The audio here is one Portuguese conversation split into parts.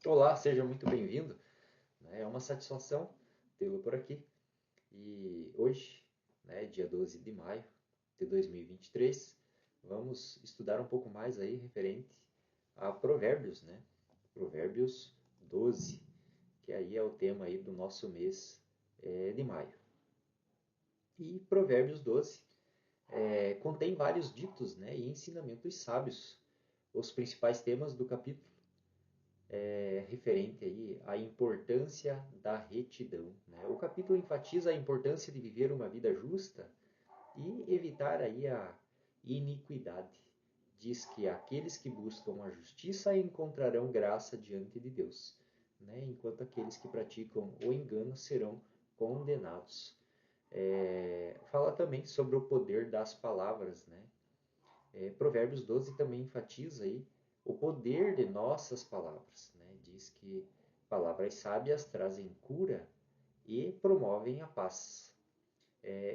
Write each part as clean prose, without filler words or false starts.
Olá, seja muito bem-vindo. É uma satisfação tê-lo por aqui. E hoje, dia 12 de maio de 2023, vamos estudar um pouco mais aí referente a Provérbios, né? Provérbios 12, que aí é o tema aí do nosso mês de maio. E Provérbios 12 contém vários ditos, né, e ensinamentos sábios. Os principais temas do capítulo referente aí à importância da retidão, né? O capítulo enfatiza a importância de viver uma vida justa e evitar aí a iniquidade. Diz que aqueles que buscam a justiça encontrarão graça diante de Deus, né? Enquanto aqueles que praticam o engano serão condenados. Fala também sobre o poder das palavras, né? Provérbios 12 também enfatiza aí o poder de nossas palavras, né? Diz que palavras sábias trazem cura e promovem a paz,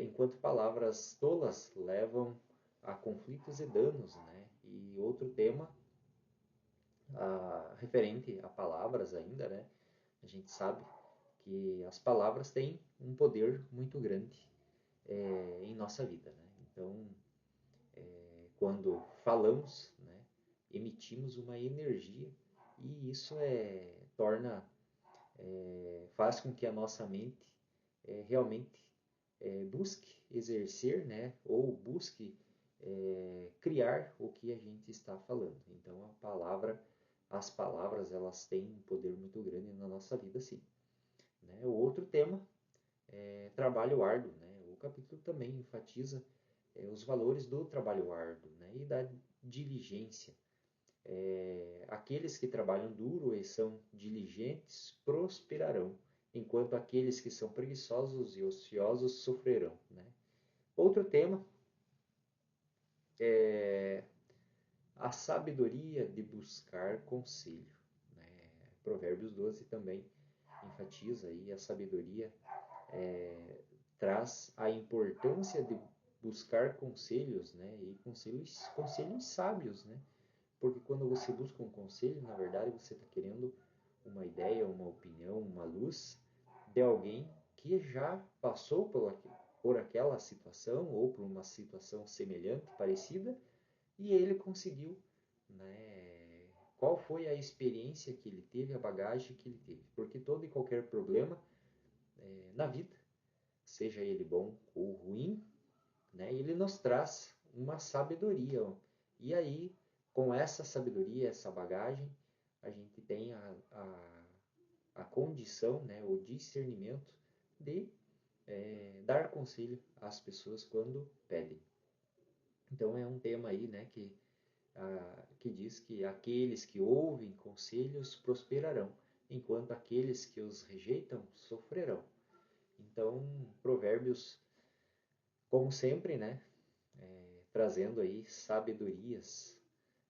enquanto palavras tolas levam a conflitos e danos, né? E outro tema referente a palavras ainda, né? A gente sabe que as palavras têm um poder muito grande em nossa vida, né? Então, quando falamos, né, emitimos uma energia e isso torna, faz com que a nossa mente realmente busque exercer, né, ou busque criar o que a gente está falando. Então as palavras, elas têm um poder muito grande na nossa vida, sim. Né? O outro tema é trabalho árduo, né? O capítulo também enfatiza os valores do trabalho árduo, né? E da diligência. Aqueles que trabalham duro e são diligentes prosperarão, enquanto aqueles que são preguiçosos e ociosos sofrerão. Né? Outro tema é a sabedoria de buscar conselho. Né? Provérbios 12 também enfatiza aí a sabedoria, traz a importância de buscar conselhos, né? E conselhos sábios, né? Porque quando você busca um conselho, na verdade você está querendo uma ideia, uma opinião, uma luz de alguém que já passou por aquela situação ou por uma situação semelhante, parecida, e ele conseguiu, né? Qual foi a experiência que ele teve, a bagagem que ele teve? Porque todo e qualquer problema na vida, seja ele bom ou ruim, né, ele nos traz uma sabedoria. E aí, com essa sabedoria, essa bagagem, a gente tem a condição, né, o discernimento de dar conselho às pessoas quando pedem. Então é um tema aí, né, que diz que aqueles que ouvem conselhos prosperarão, enquanto aqueles que os rejeitam sofrerão. Então, Provérbios, como sempre, né, trazendo aí sabedorias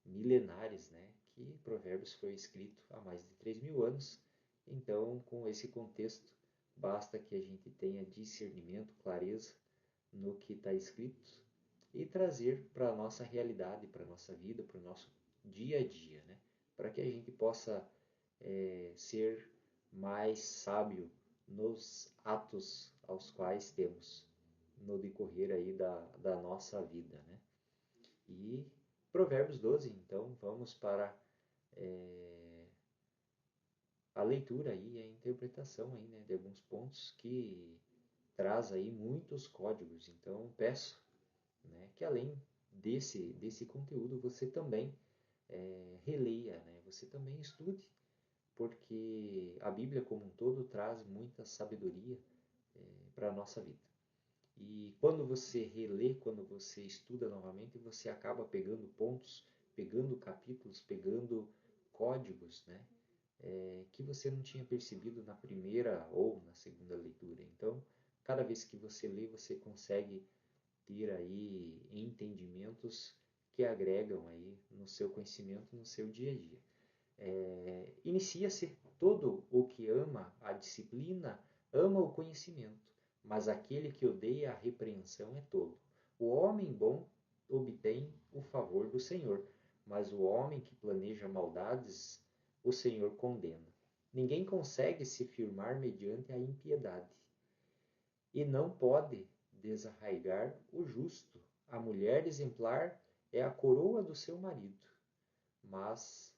milenares, né, que Provérbios foi escrito há mais de 3.000 anos. Então, com esse contexto, basta que a gente tenha discernimento, clareza no que está escrito e trazer para a nossa realidade, para a nossa vida, para o nosso dia a dia, né, para que a gente possa ser mais sábio nos atos aos quais temos no decorrer aí da nossa vida, né? E Provérbios 12, então vamos para a leitura aí, a interpretação aí, né, de alguns pontos que traz aí muitos códigos. Então peço, né, que além desse conteúdo você também releia, né, você também estude, porque a Bíblia como um todo traz muita sabedoria para a nossa vida. E quando você relê, quando você estuda novamente, você acaba pegando pontos, pegando capítulos, pegando códigos, né? Que você não tinha percebido na primeira ou na segunda leitura. Então, cada vez que você lê, você consegue ter aí entendimentos que agregam aí no seu conhecimento, no seu dia a dia. Inicia-se todo o que ama a disciplina, ama o conhecimento, mas aquele que odeia a repreensão é tolo. O homem bom obtém o favor do Senhor, mas o homem que planeja maldades o Senhor condena. Ninguém consegue se firmar mediante a impiedade, e não pode desarraigar o justo. A mulher exemplar é a coroa do seu marido, mas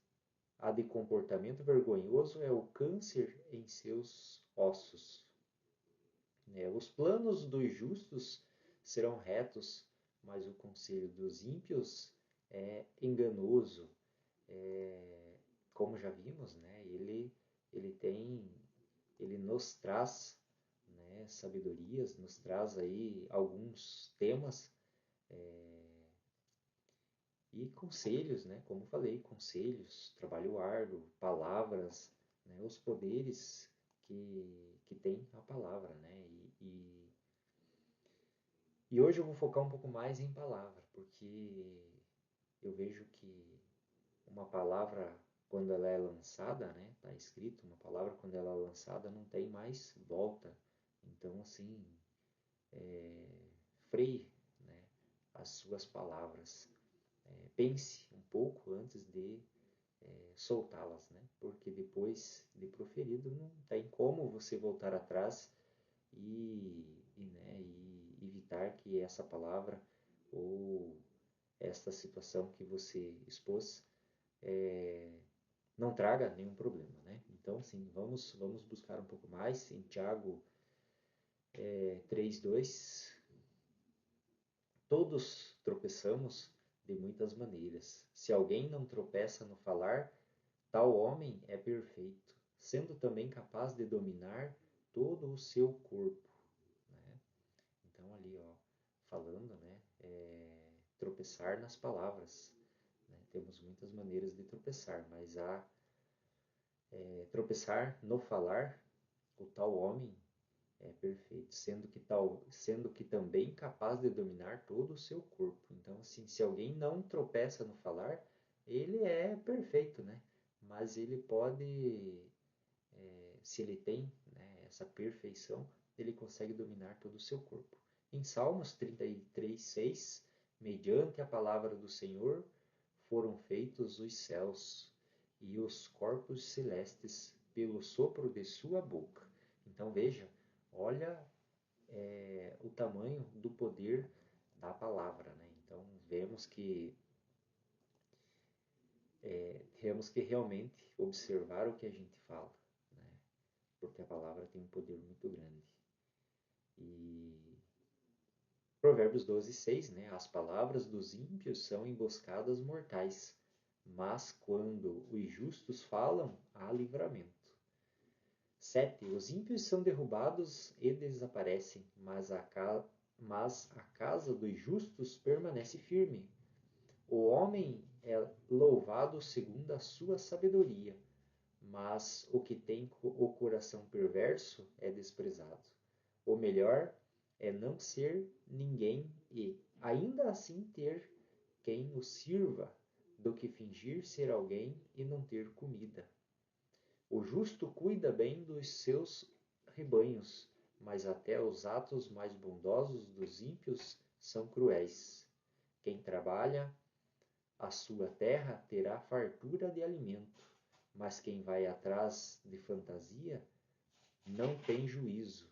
a de comportamento vergonhoso é o câncer em seus ossos. Os planos dos justos serão retos, mas o conselho dos ímpios é enganoso. Como já vimos, né, ele nos traz, né, sabedorias, nos traz aí alguns temas e conselhos, né, como falei, conselhos, trabalho árduo, palavras, né, os poderes que tem a palavra, né, e hoje eu vou focar um pouco mais em palavra, porque eu vejo que uma palavra, quando ela é lançada, né, tá escrito, uma palavra quando ela é lançada não tem mais volta. Então, assim, freie, né, as suas palavras. Pense um pouco antes de soltá-las, né, porque depois de proferido não tem como você voltar atrás e evitar que essa palavra ou esta situação que você expôs não traga nenhum problema, né? Então, assim, vamos buscar um pouco mais em Tiago 3:2. Todos tropeçamos de muitas maneiras. Se alguém não tropeça no falar, tal homem é perfeito, sendo também capaz de dominar todo o seu corpo, né? Então, ali, ó, falando, né, tropeçar nas palavras, né? Temos muitas maneiras de tropeçar, mas há tropeçar no falar, o tal homem é perfeito, sendo que também capaz de dominar todo o seu corpo. Então, assim, se alguém não tropeça no falar, ele é perfeito, né? Mas ele pode, se ele tem, né, essa perfeição, ele consegue dominar todo o seu corpo. Em Salmos 33:6, mediante a palavra do Senhor foram feitos os céus e os corpos celestes pelo sopro de sua boca. Então veja, olha o tamanho do poder da palavra, né? Então temos que realmente observar o que a gente fala, né? Porque a palavra tem um poder muito grande. E Provérbios 12:6, né? As palavras dos ímpios são emboscadas mortais, mas quando os justos falam, há livramento. 7. Os ímpios são derrubados e desaparecem, mas a casa dos justos permanece firme. O homem é louvado segundo a sua sabedoria, mas o que tem o coração perverso é desprezado. O melhor é não ser ninguém e, ainda assim, ter quem o sirva, do que fingir ser alguém e não ter comida. O justo cuida bem dos seus rebanhos, mas até os atos mais bondosos dos ímpios são cruéis. Quem trabalha a sua terra terá fartura de alimento, mas quem vai atrás de fantasia não tem juízo.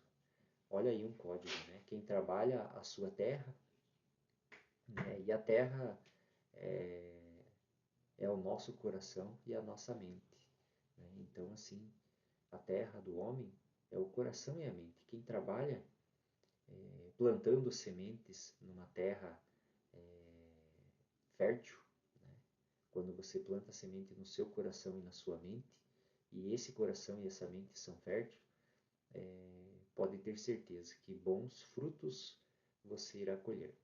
Olha aí um código, né? Quem trabalha a sua terra, né? E a terra é o nosso coração e a nossa mente, né? Então, assim, a terra do homem é o coração e a mente. Quem trabalha plantando sementes numa terra fértil, né? Quando você planta semente no seu coração e na sua mente, e esse coração e essa mente são férteis, pode ter certeza que bons frutos você irá colher.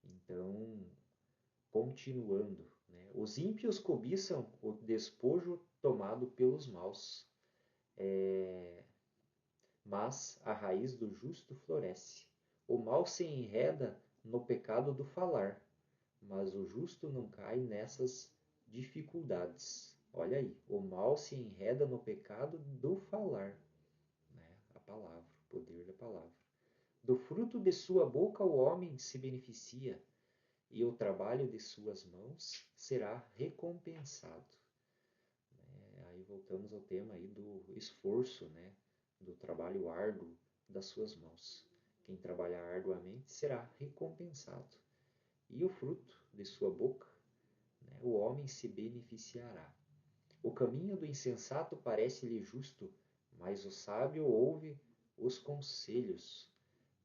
Então, continuando, né? Os ímpios cobiçam o despojo tomado pelos maus, mas a raiz do justo floresce. O mal se enreda no pecado do falar, mas o justo não cai nessas dificuldades. Olha aí, o mal se enreda no pecado do falar, né? A palavra, o poder da palavra. Do fruto de sua boca o homem se beneficia, e o trabalho de suas mãos será recompensado. voltamos ao tema aí do esforço, né? Do trabalho árduo das suas mãos. Quem trabalhar arduamente será recompensado. E o fruto de sua boca, né, o homem se beneficiará. O caminho do insensato parece-lhe justo, mas o sábio ouve os conselhos.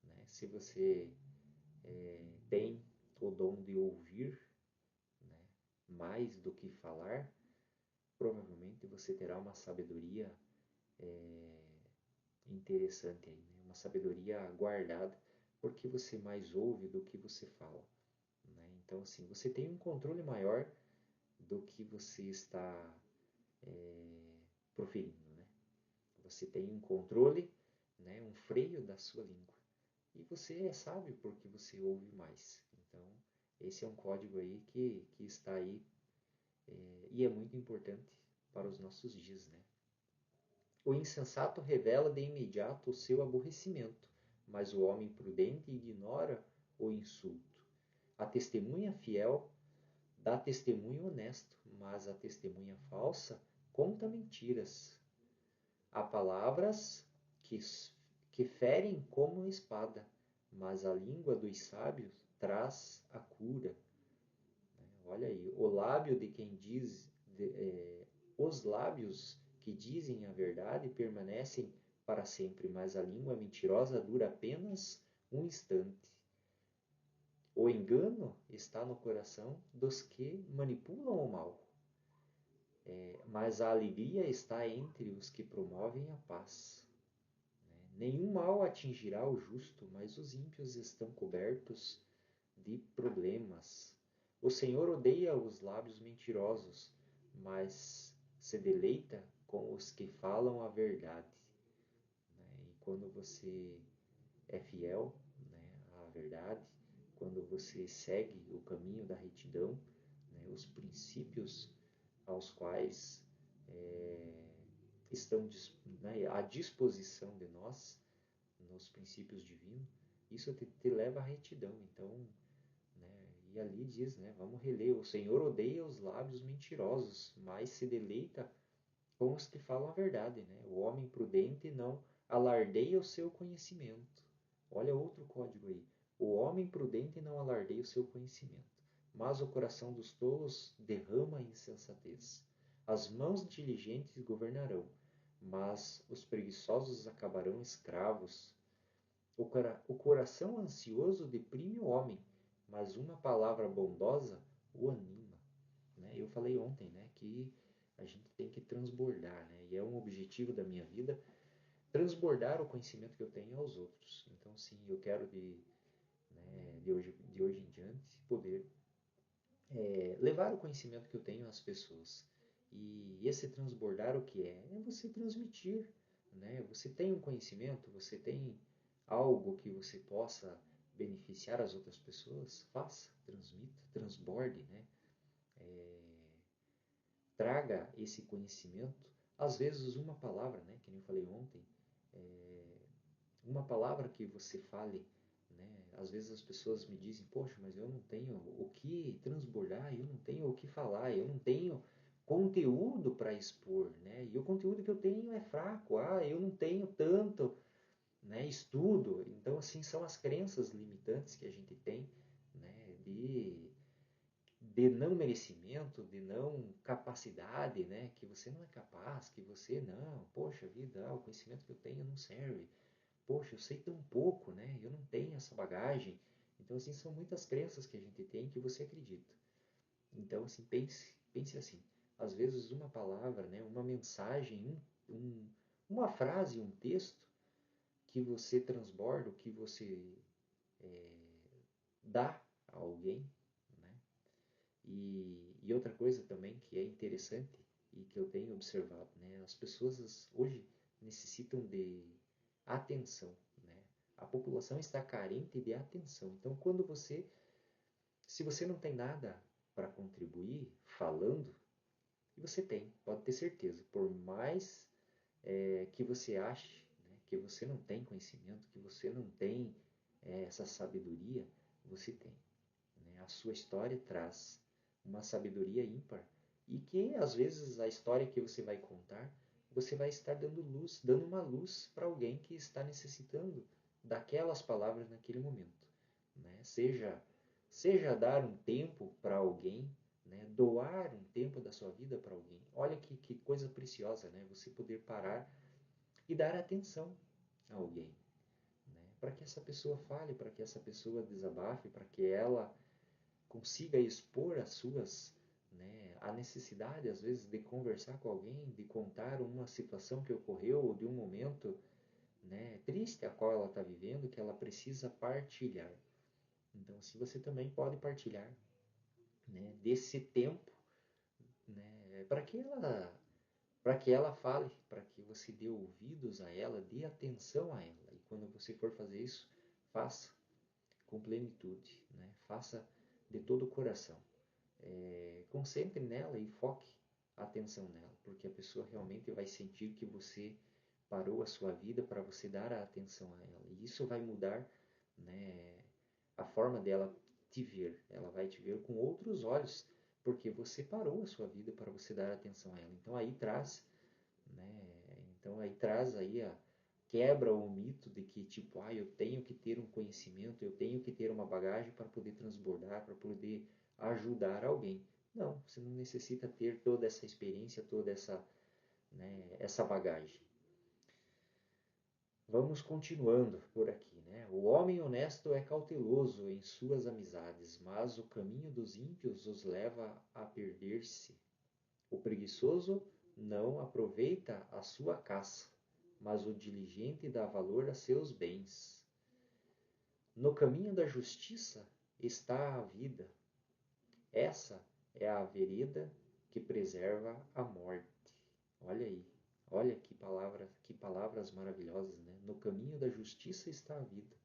Né? Se você tem o dom de ouvir, né, mais do que falar, provavelmente você terá uma sabedoria interessante aí, né? Uma sabedoria guardada, porque você mais ouve do que você fala. Né? Então, assim, você tem um controle maior do que você está proferindo, né? Você tem um controle, né, um freio da sua língua. E você é sábio porque você ouve mais. Então, esse é um código aí que está aí e é muito importante para os nossos dias, né? O insensato revela de imediato o seu aborrecimento, mas o homem prudente ignora o insulto. A testemunha fiel dá testemunho honesto, mas a testemunha falsa conta mentiras. Há palavras que ferem como espada, mas a língua dos sábios traz a cura. Olha aí, o lábio de quem diz, os lábios que dizem a verdade permanecem para sempre, mas a língua mentirosa dura apenas um instante. O engano está no coração dos que manipulam o mal, mas a alegria está entre os que promovem a paz. Nenhum mal atingirá o justo, mas os ímpios estão cobertos de problemas. O Senhor odeia os lábios mentirosos, mas se deleita com os que falam a verdade. E quando você é fiel, né, à verdade, quando você segue o caminho da retidão, né, os princípios aos quais estão, né, à disposição de nós, nos princípios divinos, isso te leva à retidão. Então, né, e ali diz, né, vamos reler, o Senhor odeia os lábios mentirosos, mas se deleita com os que falam a verdade. Né? O homem prudente não alardeia o seu conhecimento. Olha outro código aí. O homem prudente não alardeia o seu conhecimento, mas o coração dos tolos derrama a insensatez. As mãos diligentes governarão, mas os preguiçosos acabarão escravos. O coração ansioso deprime o homem, mas uma palavra bondosa o anima. Né? Eu falei ontem, né, que a gente tem que transbordar, né? E é um objetivo da minha vida transbordar o conhecimento que eu tenho aos outros. Então, sim, eu quero de hoje em diante poder levar o conhecimento que eu tenho às pessoas. E esse transbordar o que é? É você transmitir, né? Você tem um conhecimento, você tem algo que você possa beneficiar as outras pessoas, faça, transmita, transborde, né? Traga esse conhecimento. Às vezes uma palavra, né? Que nem eu falei ontem, uma palavra que você fale, né? Às vezes as pessoas me dizem, poxa, mas eu não tenho o que transbordar, eu não tenho o que falar, eu não tenho conteúdo para expor, né? E o conteúdo que eu tenho é fraco, eu não tenho tanto, né, estudo. Então, assim, são as crenças limitantes que a gente tem, né, de não merecimento, de não capacidade, né, que você não é capaz, que você não, poxa vida, o conhecimento que eu tenho não serve. Poxa, eu sei tão pouco, né? Eu não tenho essa bagagem. Então, assim, são muitas crenças que a gente tem que você acredita. Então, assim, pense assim. Às vezes uma palavra, né, uma mensagem, uma frase, um texto que você transborda, que você dá a alguém, né? E outra coisa também que é interessante e que eu tenho observado, né? As pessoas hoje necessitam de atenção, né? A população está carente de atenção. Então, se você não tem nada para contribuir falando, e você tem, pode ter certeza, por mais que você ache, né, que você não tem conhecimento, que você não tem essa sabedoria, você tem. Né? A sua história traz uma sabedoria ímpar e que às vezes a história que você vai contar, você vai estar dando luz, dando uma luz para alguém que está necessitando daquelas palavras naquele momento, né? Seja dar um tempo para alguém, né? Doar um tempo da sua vida para alguém. Olha que coisa preciosa, né? Você poder parar e dar atenção a alguém, né? Para que essa pessoa fale, para que essa pessoa desabafe, para que ela consiga expor as suas, né, a necessidade às vezes de conversar com alguém, de contar uma situação que ocorreu ou de um momento, né, triste a qual ela está vivendo, que ela precisa partilhar. Então, assim, você também pode partilhar, né, desse tempo, né, para que ela fale, para que você dê ouvidos a ela, dê atenção a ela. E quando você for fazer isso, faça com plenitude, né? Faça de todo o coração. Concentre nela e foque a atenção nela, porque a pessoa realmente vai sentir que você parou a sua vida para você dar a atenção a ela. E isso vai mudar, né, a forma dela te ver. Ela vai te ver com outros olhos, porque você parou a sua vida para você dar atenção a ela. Então aí traz, né, então aí traz aí a quebra o mito de que tipo, eu tenho que ter um conhecimento, eu tenho que ter uma bagagem para poder transbordar, para poder ajudar alguém. Não, você não necessita ter toda essa experiência, toda essa, né, essa bagagem. Vamos continuando por aqui, né? O homem honesto é cauteloso em suas amizades, mas o caminho dos ímpios os leva a perder-se. O preguiçoso não aproveita a sua caça, mas o diligente dá valor a seus bens. No caminho da justiça está a vida. Essa é a vereda que preserva a morte. Olha aí, olha que palavras maravilhosas, né? No caminho da justiça está a vida.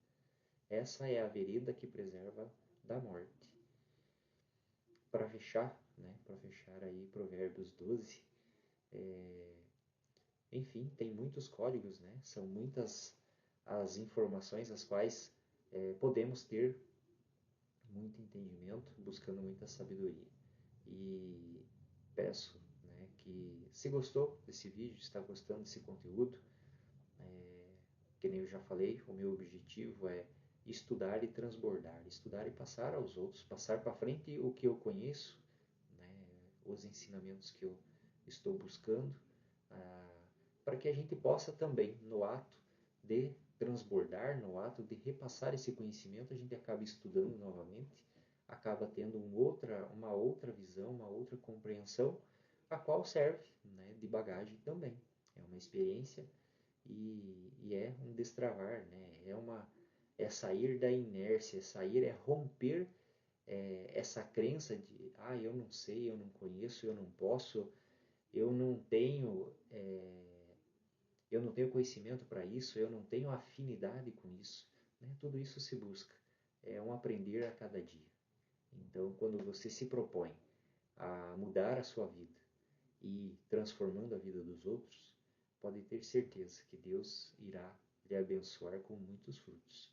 Essa é a vereda que preserva da morte. Para fechar, né? Para fechar aí Provérbios 12, enfim, tem muitos códigos, né? São muitas as informações as quais podemos ter muito entendimento, buscando muita sabedoria. E peço, né, que se gostou desse vídeo, está gostando desse conteúdo, que nem eu já falei, o meu objetivo é estudar e transbordar, estudar e passar aos outros, passar para frente o que eu conheço, né, os ensinamentos que eu estou buscando, para que a gente possa também, no ato de transbordar, no ato de repassar esse conhecimento, a gente acaba estudando novamente, acaba tendo uma outra visão, uma outra compreensão, a qual serve, né, de bagagem também. É uma experiência e é um destravar, né? É sair da inércia, é romper essa crença de eu não sei, eu não conheço, eu não posso, eu não tenho eu não tenho conhecimento para isso, eu não tenho afinidade com isso, né? Tudo isso se busca, é um aprender a cada dia. Então, quando você se propõe a mudar a sua vida e transformando a vida dos outros, pode ter certeza que Deus irá lhe abençoar com muitos frutos,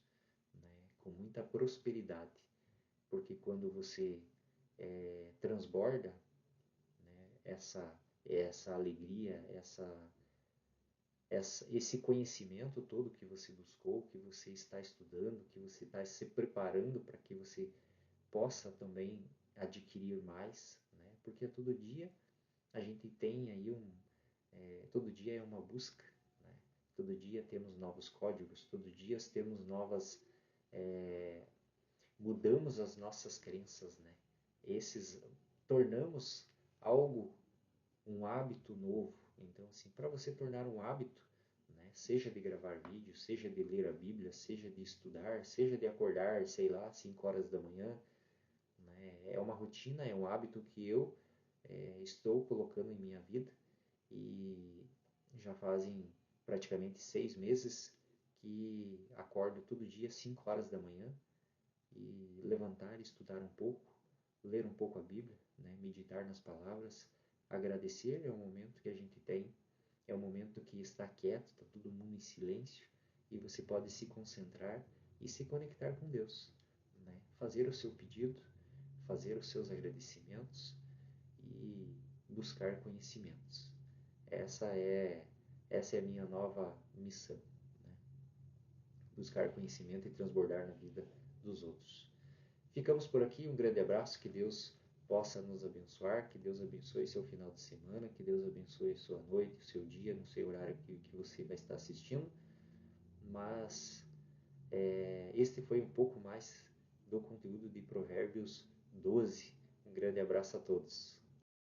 né? Com muita prosperidade, porque quando você transborda, né, essa alegria, esse conhecimento todo que você buscou, que você está estudando, que você está se preparando para que você possa também adquirir mais, né? Porque todo dia a gente tem aí todo dia é uma busca, né? Todo dia temos novos códigos, todo dia temos novas, mudamos as nossas crenças, né? Esses tornamos algo, um hábito novo. Então, assim, para você tornar um hábito, né? Seja de gravar vídeo, seja de ler a Bíblia, seja de estudar, seja de acordar, sei lá, 5 horas da manhã, né? É uma rotina, é um hábito que eu estou colocando em minha vida e já fazem praticamente 6 meses que acordo todo dia 5 horas da manhã e levantar, estudar um pouco, ler um pouco a Bíblia, né? Meditar nas palavras, agradecer é um momento que a gente tem, é um momento que está quieto, está todo mundo em silêncio e você pode se concentrar e se conectar com Deus, né? Fazer o seu pedido, fazer os seus agradecimentos e buscar conhecimentos. Essa é a minha nova missão, né? Buscar conhecimento e transbordar na vida dos outros. Ficamos por aqui, um grande abraço, que Deus possa nos abençoar, que Deus abençoe seu final de semana, que Deus abençoe sua noite, seu dia, não sei o horário que você vai estar assistindo, mas este foi um pouco mais do conteúdo de Provérbios 12. Um grande abraço a todos.